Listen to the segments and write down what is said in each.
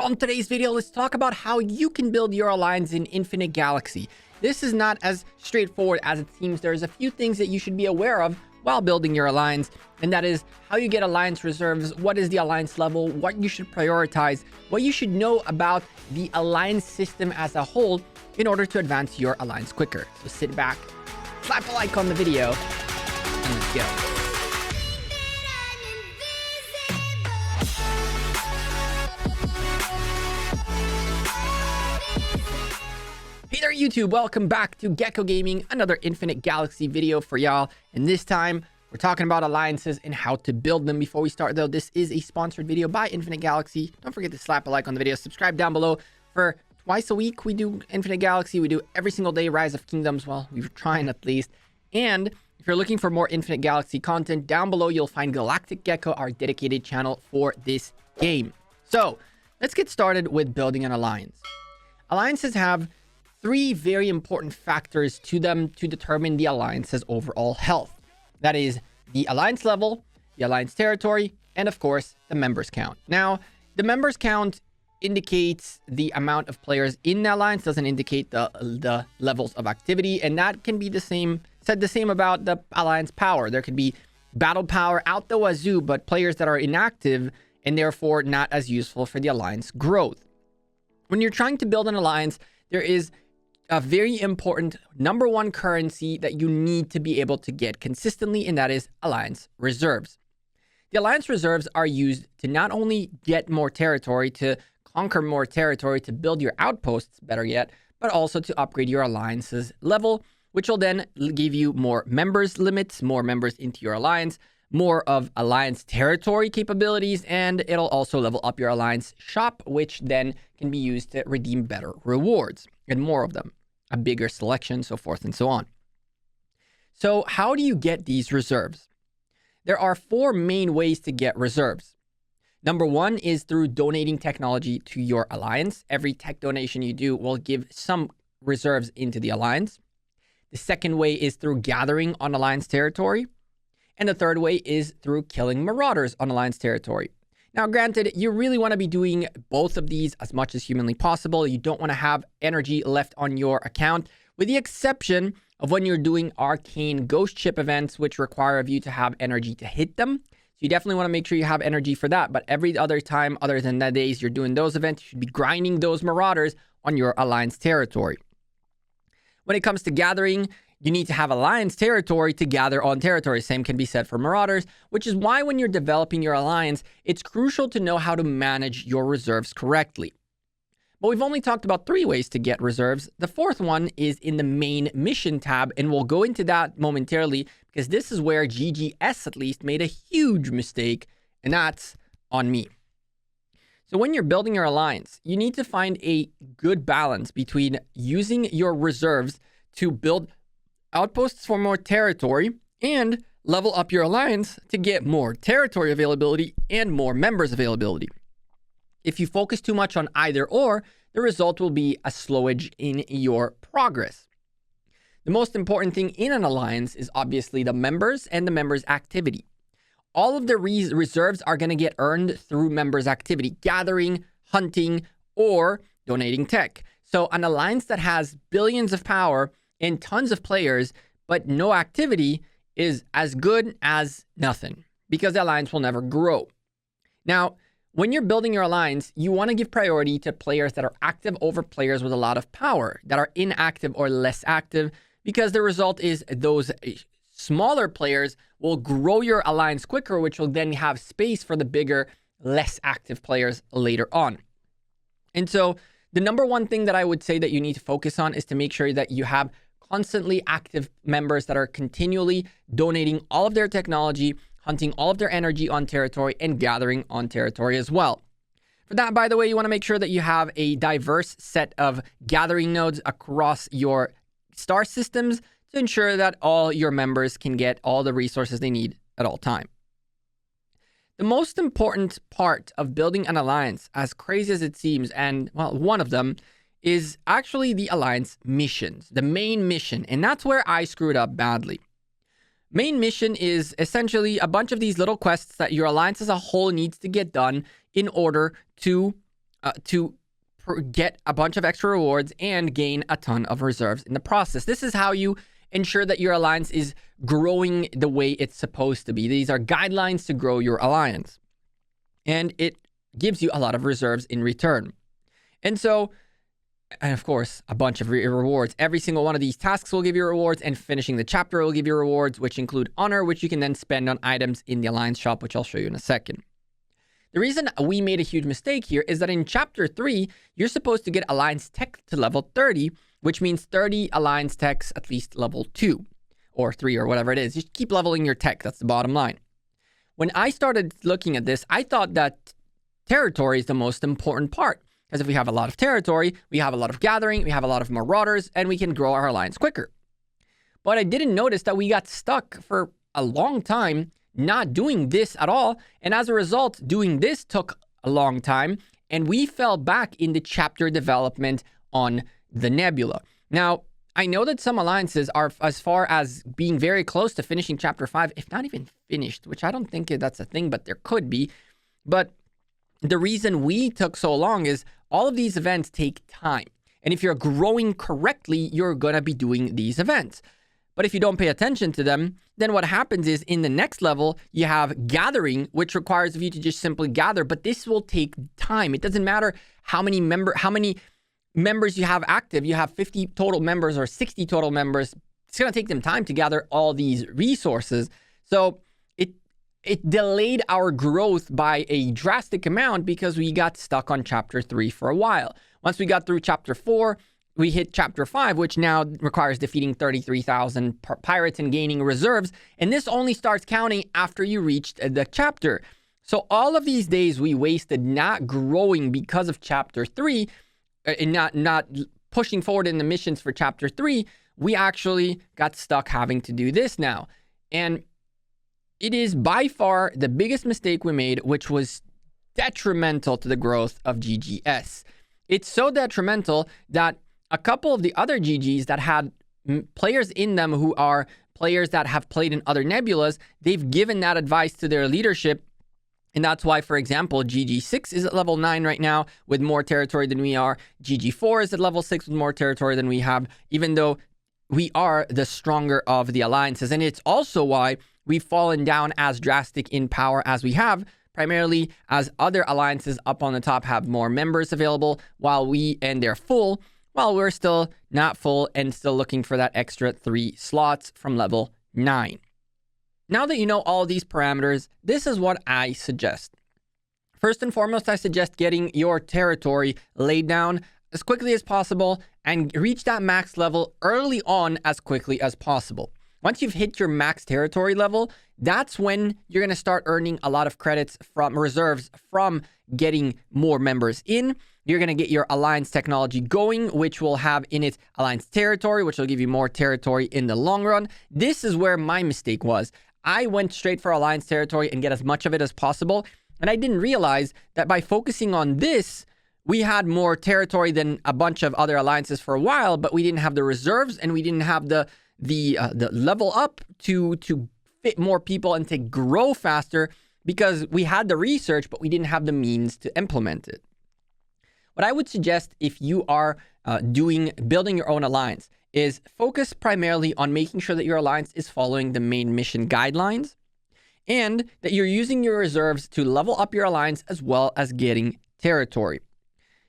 On today's video, let's talk about how you can build your alliance in Infinite Galaxy. This is not as straightforward as it seems. There's a few things that you should be aware of while building your alliance, and that is how you get alliance reserves, what is the alliance level, what you should prioritize, what you should know about the alliance system as a whole in order to advance your alliance quicker. So sit back, slap a like on the video, and let's go. Hey there YouTube, welcome back to Gekko Gaming, another Infinite Galaxy video for y'all. And this time, we're talking about alliances and how to build them. Before we start though, this is a sponsored video by Infinite Galaxy. Don't forget to slap a like on the video, subscribe down below. For twice a week, we do Infinite Galaxy. We do every single day Rise of Kingdoms. Well, we're trying at least. And if you're looking for more Infinite Galaxy content, down below you'll find Galactic Gekko, our dedicated channel for this game. So, let's get started with building an alliance. Alliances have three very important factors to them to determine the alliance's overall health. That is the alliance level, the alliance territory, and of course, the members count. Now, the members count indicates the amount of players in the alliance, doesn't indicate the levels of activity, and that can be said the same about the alliance power. There could be battle power out the wazoo, but players that are inactive and therefore not as useful for the alliance growth. When you're trying to build an alliance, there is a very important number one currency that you need to be able to get consistently, and that is alliance reserves. The alliance reserves are used to not only get more territory, to conquer more territory, to build your outposts, better yet, but also to upgrade your alliance's level, which will then give you more members limits, more members into your alliance, more of alliance territory capabilities, and it'll also level up your alliance shop, which then can be used to redeem better rewards and more of them, a bigger selection, so forth and so on. So how do you get these reserves? There are four main ways to get reserves. Number one is through donating technology to your alliance. Every tech donation you do will give some reserves into the alliance. The second way is through gathering on alliance territory. And the third way is through killing marauders on alliance territory. Now, granted, you really want to be doing both of these as much as humanly possible. You don't want to have energy left on your account, with the exception of when you're doing arcane ghost ship events, which require of you to have energy to hit them. So you definitely want to make sure you have energy for that. But every other time other than the days you're doing those events, you should be grinding those marauders on your alliance territory. When it comes to gathering, you need to have alliance territory to gather on territory. Same can be said for marauders, which is why when you're developing your alliance, it's crucial to know how to manage your reserves correctly. But we've only talked about three ways to get reserves. The fourth one is in the main mission tab, and we'll go into that momentarily because this is where GGS at least made a huge mistake, and that's on me. So when you're building your alliance, you need to find a good balance between using your reserves to build outposts for more territory and level up your alliance to get more territory availability and more members availability. If you focus too much on either or, the result will be a slowage in your progress. The most important thing in an alliance is obviously the members and the members' activity. All of the reserves are going to get earned through members' activity, gathering, hunting, or donating tech. So an alliance that has billions of power and tons of players, but no activity is as good as nothing because the alliance will never grow. Now, when you're building your alliance, you want to give priority to players that are active over players with a lot of power, that are inactive or less active, because the result is those smaller players will grow your alliance quicker, which will then have space for the bigger, less active players later on. And so the number one thing that I would say that you need to focus on is to make sure that you have constantly active members that are continually donating all of their technology, hunting all of their energy on territory, and gathering on territory as well. For that, by the way, you want to make sure that you have a diverse set of gathering nodes across your star systems to ensure that all your members can get all the resources they need at all time. The most important part of building an alliance, as crazy as it seems, and well, one of them is actually the alliance missions, the main mission, and that's where I screwed up badly. Main mission is essentially a bunch of these little quests that your alliance as a whole needs to get done in order to to get a bunch of extra rewards and gain a ton of reserves in the process. This is how you ensure that your alliance is growing the way it's supposed to be. These are guidelines to grow your alliance. And it gives you a lot of reserves in return. And of course, a bunch of rewards. Every single one of these tasks will give you rewards, and finishing the chapter will give you rewards, which include honor, which you can then spend on items in the alliance shop, which I'll show you in a second. The reason we made a huge mistake here is that in chapter 3, you're supposed to get alliance tech to level 30, which means 30 alliance techs at least level 2 or 3 or whatever it is. Just keep leveling your tech. That's the bottom line. When I started looking at this, I thought that territory is the most important part. Because if we have a lot of territory, we have a lot of gathering, we have a lot of marauders, and we can grow our alliance quicker. But I didn't notice that we got stuck for a long time not doing this at all. And as a result, doing this took a long time, and we fell back into chapter development on the Nebula. Now, I know that some alliances are as far as being very close to finishing chapter 5, if not even finished, which I don't think that's a thing, but there could be. But the reason we took so long is all of these events take time. And if you're growing correctly, you're going to be doing these events. But if you don't pay attention to them, then what happens is in the next level, you have gathering, which requires of you to just simply gather. But this will take time. It doesn't matter how many members you have active. You have 50 total members or 60 total members. It's going to take them time to gather all these resources. So it delayed our growth by a drastic amount because we got stuck on chapter 3 for a while. Once we got through chapter 4, we hit chapter 5, which now requires defeating 33,000 pirates and gaining reserves. And this only starts counting after you reached the chapter. So all of these days we wasted not growing because of chapter 3 and not pushing forward in the missions for chapter 3, we actually got stuck having to do this now. And it is by far the biggest mistake we made, which was detrimental to the growth of GGS. It's so detrimental that a couple of the other GGs that had players in them who are players that have played in other nebulas, they've given that advice to their leadership. And that's why, for example, GG6 is at level 9 right now with more territory than we are. GG4 is at level 6 with more territory than we have, even though we are the stronger of the alliances. And it's also why we've fallen down as drastic in power as we have, primarily as other alliances up on the top have more members available and they're full, while we're still not full and still looking for that extra 3 slots from level 9. Now that you know all these parameters, this is what I suggest. First and foremost, I suggest getting your territory laid down as quickly as possible and reach that max level early on as quickly as possible. Once you've hit your max territory level, that's when you're going to start earning a lot of credits from reserves from getting more members in. You're going to get your alliance technology going, which will have in it alliance territory, which will give you more territory in the long run. This is where my mistake was. I went straight for alliance territory and get as much of it as possible. And I didn't realize that by focusing on this, we had more territory than a bunch of other alliances for a while, but we didn't have the reserves and we didn't have the level up to fit more people and to grow faster because we had the research, but we didn't have the means to implement it. What I would suggest if you are building your own alliance is focus primarily on making sure that your alliance is following the main mission guidelines and that you're using your reserves to level up your alliance as well as getting territory.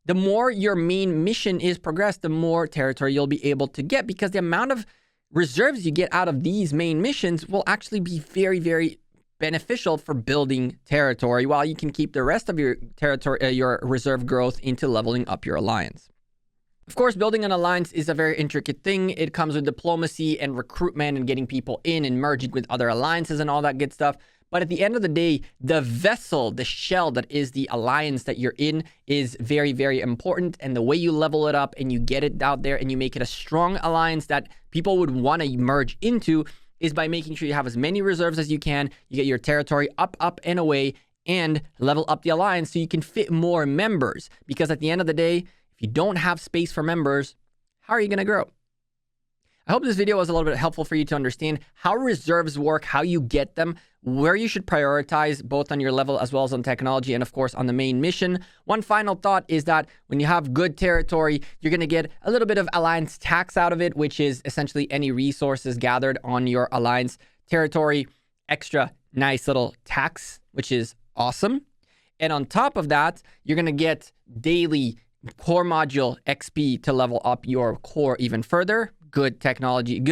The more your main mission is progressed, the more territory you'll be able to get because the amount of reserves you get out of these main missions will actually be very, very beneficial for building territory while you can keep the rest of your territory, your reserve growth into leveling up your alliance. Of course, building an alliance is a very intricate thing. It comes with diplomacy and recruitment and getting people in and merging with other alliances and all that good stuff. But at the end of the day, the vessel, the shell that is the alliance that you're in is very, very important. And the way you level it up and you get it out there and you make it a strong alliance that people would want to merge into is by making sure you have as many reserves as you can. You get your territory up, and away and level up the alliance so you can fit more members. Because at the end of the day, if you don't have space for members, how are you going to grow? I hope this video was a little bit helpful for you to understand how reserves work, how you get them, where you should prioritize both on your level as well as on technology, and of course on the main mission. One final thought is that when you have good territory, you're going to get a little bit of alliance tax out of it, which is essentially any resources gathered on your alliance territory. Extra nice little tax, which is awesome. And on top of that, you're going to get daily core module XP to level up your core even further. Good technology,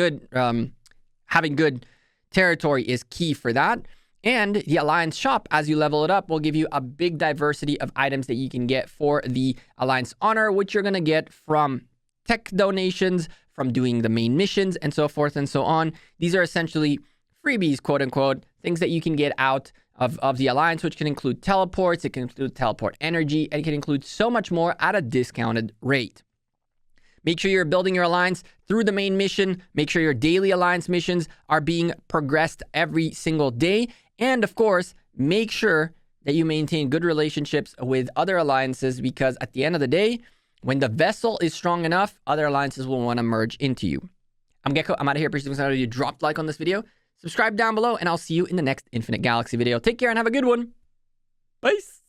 having good territory is key for that. And the Alliance shop, as you level it up, will give you a big diversity of items that you can get for the Alliance honor, which you're going to get from tech donations, from doing the main missions, and so forth and so on. These are essentially freebies, quote unquote, things that you can get out of the Alliance, which can include teleports, it can include teleport energy, and it can include so much more at a discounted rate. Make sure you're building your alliance through the main mission. Make sure your daily alliance missions are being progressed every single day. And of course, make sure that you maintain good relationships with other alliances, because at the end of the day, when the vessel is strong enough, other alliances will want to merge into you. I'm Gekko. I'm out of here. Appreciate you dropped a like on this video. Subscribe down below, and I'll see you in the next Infinite Galaxy video. Take care and have a good one. Peace.